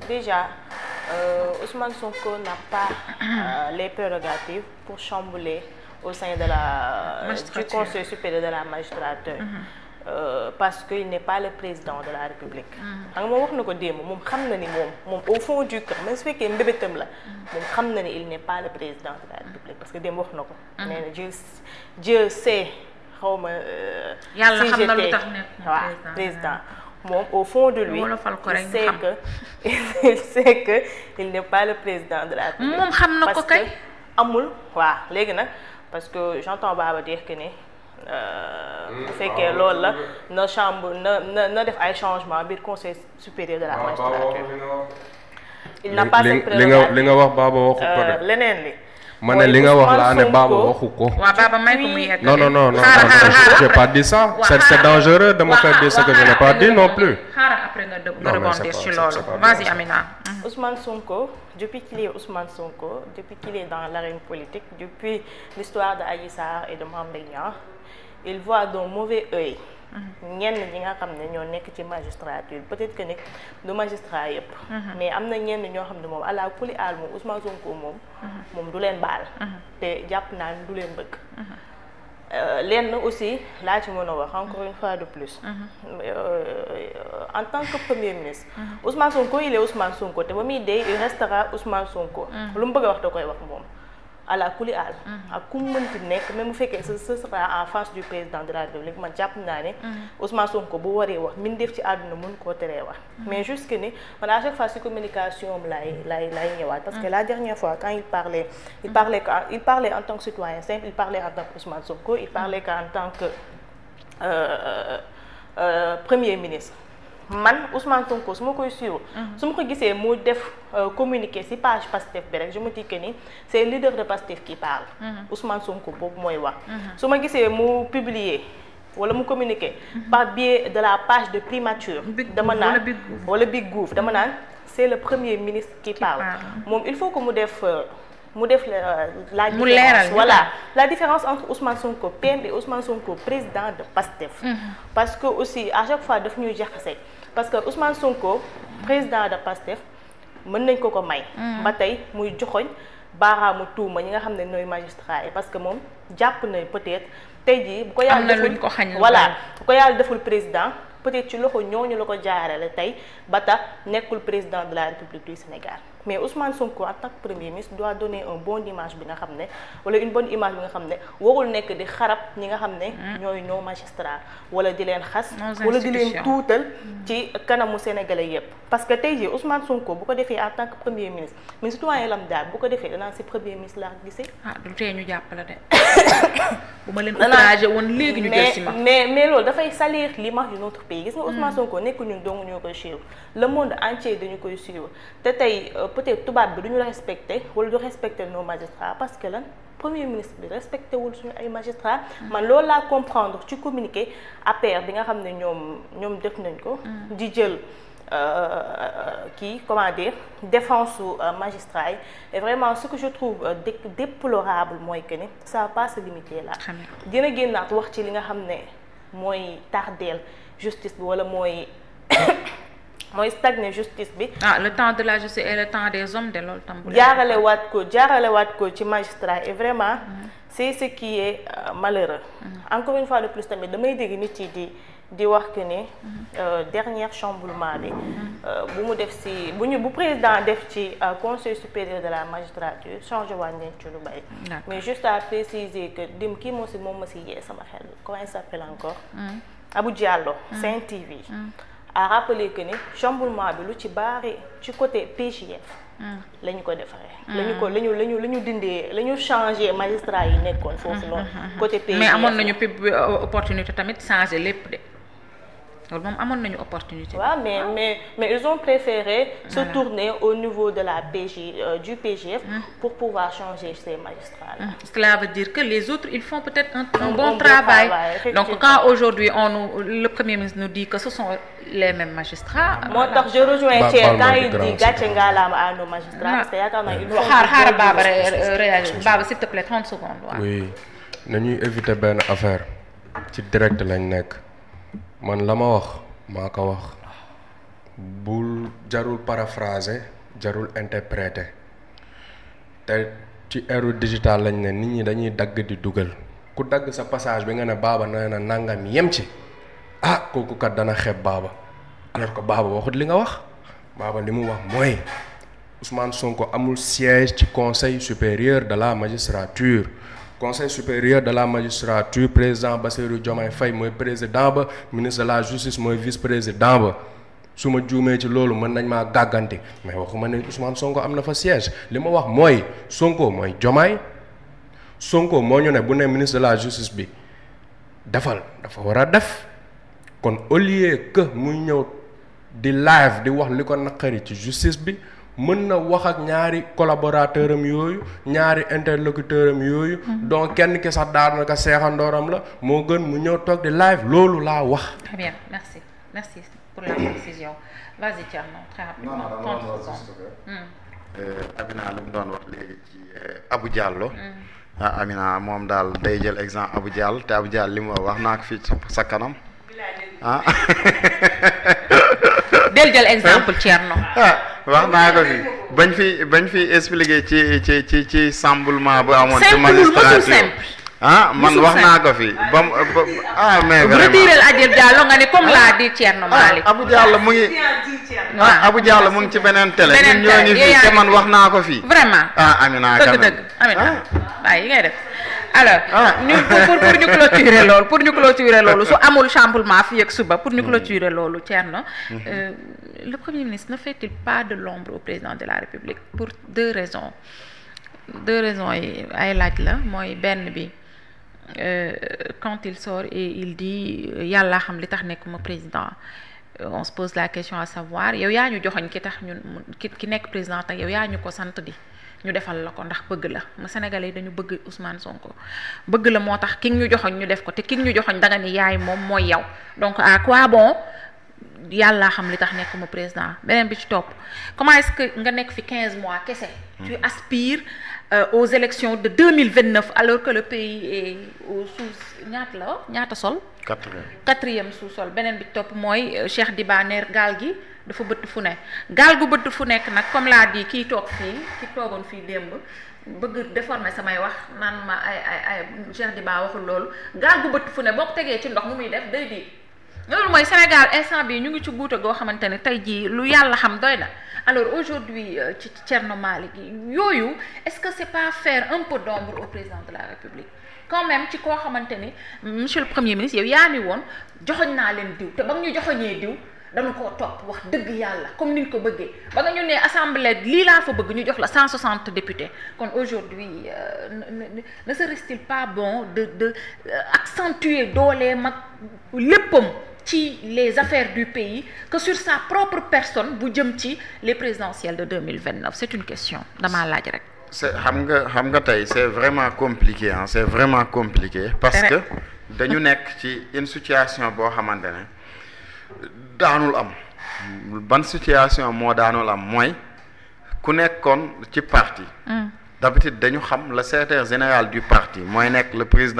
Déjà, Ousmane Sonko n'a pas les prérogatives pour chambouler au sein de du Conseil supérieur de la magistrature. Parce qu'il n'est pas le président de la République. xam nga moom wax na ko démb moom xam na ni moom au fond du cœur même su fekkee mbébétam la moom xam na ni il n'est pas le président de la République parce que démb wax na ko. nee na Dieu sait xaw ma. yàlla xam na lu tax nekk président. moom au fond de lui il sait que il n'est pas le président de la République. moom xam na ko kay amul waaw léegi nag parce que j'entends Baba dire que ni bu fekkee loolu la na chambre na def ay changement biir conseil supérieur de la magistrature. il n'a pas cette prérogative li nga wax Baba waxu ko de leneen li. ma ne li nga wax laa ne Baba waxu ko. waaw Baba may ko muy yegg. non j'ai pas dit ça. c'est dangereux de me faire dire ce que je n'ai pas dit non plus. xaaral après nga rebondir ci loolu. Vas-y Amina. Ousmane Sonko depuis qu'il est Ousmane Sonko depuis qu'il est dans l'arène politique depuis l'histoire de Adji Sarr et de Mame Mbaye Niang il voit d'un mauvais œil ñenn ñi nga xam ne ñoo nekk ci magistrature peut-être que ni du magistrat yëpp mais am na ñenn ñoo xam ne moom àla kuli aal moom Ousmane Sonko moom du leen baal te jàpp naa ni du leen bëgg lenn aussi laa ci mën a wax encore une fois de plus en tant que premier ministre Ousmane Sonko il est Ousmane Sonko te ba muy dee il restera Ousmane Sonko lu mu bëgg a wax da koy wax moom àla kuli aal ak ku mu mënti nekk même bu fekkee ce sera en face du président de la République man jàpp naa ne Ousmane Sonko bu waree wax min def ci àdduna mën koo teree wax mais juste que ni man à chaque fois ci communication am lay ñëwaat parce que la dernière fois quand il parlait en tant que citoyen simple il parlait en tant que Ousmane Sonko il parlait qu'en tant que premier ministre man Ousmane Sonko su ma koy suivre su ma ko gisee mu def communiqué ci page Pastef bi rek je me dis que ni c'est le leader de Pastef qui parle Ousmane Sonko boobu mooy wax su ma gisee mu publier wala mu communiquer par biais de la page de primature dama naan wala Big Gouv dama naan c'est le premier ministre qui parle moom il faut que mu def la différence voilà la différence entre Ousmane Sonko PM et Ousmane Sonko président de Pastef parce que aussi à chaque fois daf ñuy jaxase parce que Ousmane Sonko président de Pastef mën nañ ko may ba tey muy joxoñ baaraamu tuuma ñi nga xam ne ñooy magistrat yi parce que moom jàpp na peut-être tey jii bu ko yàlla deful voilà bu ko yàlla deful président peut-être ci loxo ñooñu la ko jaarale tey ba tax nekkul président de la République du Sénégal mais Ousmane Sonko en tant que premier ministre doit donner un bon image bi nga xam ne wala une bonne image bi nga xam ne warul nekk di xarab ñi nga xam ne ñooy ñoo magistrat wala di leen xas wala di leen tuutal ci kanamu sénégalais yépp parce que tey jii Ousmane Sonko bu ko defee en tant que premier ministre mais citoyen lambda bu ko defee danaa si premier ministre laa gisee du tee ñu jàppale de bu ma leen outragé woon léegi ñu jël si ma mais loolu dafay salir l'image de notre pays gis nga Ousmane Sonko nekku ñun dong ñoo koy suivre le monde entier dañu koy suivre te tey peut-être tubaab bi duñu respecté wala du respecté nos magistrats parce que lan premier ministre bi respecté wul suñu ay magistrats man loolu laa comprendre ci communiqué APR bi nga xam ne ñoom def nañ ko di jël comment dire défense su magistrats yi et vraiment ce que je trouve déplorable mooy que ni ça va pas se limiter là dina génnaat wax ci li nga xam ne mooy tardeel justice bi wala mooy stagner justice bi le temps de la justice et le temps des hommes de loolu tam jaarale waat ko ci magistrat et vraiment c'est ce qui est malheureux encore une fois de plus tamit damay dégg nit yi di wax que ni dernier chamboulement bi bu mu def ci bu président def ci conseil supérieur de la magistrature changé waat nañ ci lu bari mais juste à préciser que dim kii moom ma si yee sama xel comment il s'appelle encore Abou Diallo Sen TV a rappelé que ni chamboulement bi lu ci bari ci côté PJF la ñu ko defaree la ñu dindee la ñu changé magistrat yi nekkoon foofu noonu côté PJF mais amoon nañu opportunité tamit changé lépp de loolu moom amoon nañu opportunité. waaw mais ils ont préféré se tourner au niveau de la du PJF pour pouvoir changer ces magistrats là. Cela veut dire que les autres ils font peut-être un bon travail. Donc quand aujourd'hui le premier ministre nous dit que ce sont les mêmes magistrats. moo tax je rejoins Thiel quand il dit gàcce ngaalaama à nos magistrats. parce que yaakaar naa il faut xaaral Baba réagir Baba s'il te plaît 30 secondes waaw. oui nañuy éviter benn affaire ci direct lañ nekk. man la ma wax maa ko wax bul jarul paraphraser jarul interpréter te ci ère digital lañ ne nit ñi dañuy dagg di dugal ku dagg sa passage bi nga ne Baba nee na nangam yem ci kooku kat dana xeeb Baba alors que Baba waxut li nga wax Baba li mu wax mooy Ousmane Sonko amul siège ci conseil supérieur de la magistrature conseil supérieur de la magistrature président Bassirou Diomaye Faye mooy président ba ministre de la justice mooy vice président ba su ma juumee ci loolu mën nañ maa gàgganti mais waxuma ne Ousmane Sonko am na fa siège li ma wax mooy Sonko mooy Diomaye Sonko moo ñu ne bu ne ministre de la justice bi defal dafa war a def kon au lieu que muy ñëw di live di wax li ko naqari ci justice bi mën na wax ak ñaari collaborateur am yooyu ñaari interlocuteur am yooyu donc kenn ki sax daanaka seexandooram la moo gën mu ñëw toog di live loolu laa wax. Très bien, merci pour la précision. Vas-y Thierno, très rapidement. Amina li mu doon wax léegi ci Abou Diallo. Amina moom daal day jël exemple Abou Diallo te Abou Diallo li mu wax naa ko fii sa kanam del jël exemple Thierno. wax naa ko fi bañ fi expliquer ci chamboulement bu amoon ci magistrature man wax naa ko fi ba mais vraiment retirer Adji Diallo nga ne comme l'a dit Thierno Malick. Abou Diallo mu ngi Abou Diallo mu ngi ci beneen télé ñun ñoo ngi fi te man wax naa ko fi vraiment Amina dëgg Amina waaye yi ngay def alors ñu pour ñu clôturer loolu su amul chamboulement fii ak suba pour ñu clôturer loolu Thierno le Premier ministre ne fait-il pas de l'ombre au président de la République pour deux raisons yi ay laaj la mooy benn bi quand il sort et il dit yàlla xam li tax nekkuma président on se pose la question à savoir yow yaa ñu joxoñ ki tax ñun ki nekk président tax yow yaa ñu ko sant di ñu defal la ko ndax bëgg la ma Sénégalais yi dañu bëgg Ousmane Sonko bëgg la moo tax ki ñu joxoñ ñu def ko te ki ñu joxoñ danga ni yaay moom mooy yow donc à quoi bon yàlla xam li tax nekkuma président beneen bi ci topp comment est-ce que nga nekk fi 15 mois kese tu aspires aux élections de 2029 alors que le pays est au sous ñaata sol quatrième sous-sol beneen bi topp mooy Cheikh Diba neer gaal gi dafa bëtt fu ne gaal gu bëtt fu nekk nag comme laa di kii toogoon fii démb bëgg déformer samay wax naan ma ay Cheikh Diba waxul loolu gaal gu bëtt fu ne boo ko tegee ci ndox mu muy def day di loolu mooy Sénégal instant bi ñu ngi ci guuta goo xamante ne tey jii lu yàlla xam doy na alors aujourd'hui ci Thierno Malick yooyu est-ce que c'est pas faire un peu d'ombre au président de la République quand même ci koo xamante ni monsieur le Premier ministre yow yaa ni woon joxoñ naa leen diw te ba nga ñu joxoñee diw dañu koo topp wax dëgg yàlla comme ni ñu ko bëggee ba nga ñu ne assemblée lii laa fa bëgg ñu jox la 160 députés kon aujourd'hui ne serait-il pas bon de accentuer doolee mag léppam ci les affaires du pays que sur sa propre personne bu jëm ci les présidentielles de 2029 c'est une question damaa laaj rek. xam nga tey c'est vraiment compliqué c'est vraiment compliqué parce que dañu nekk ci une situation boo xamante ne daanul am ban situation moo daanul am mooy ku nekkoon ci parti d'habitude dañu xam le secrétaire général du parti mooy nekk le président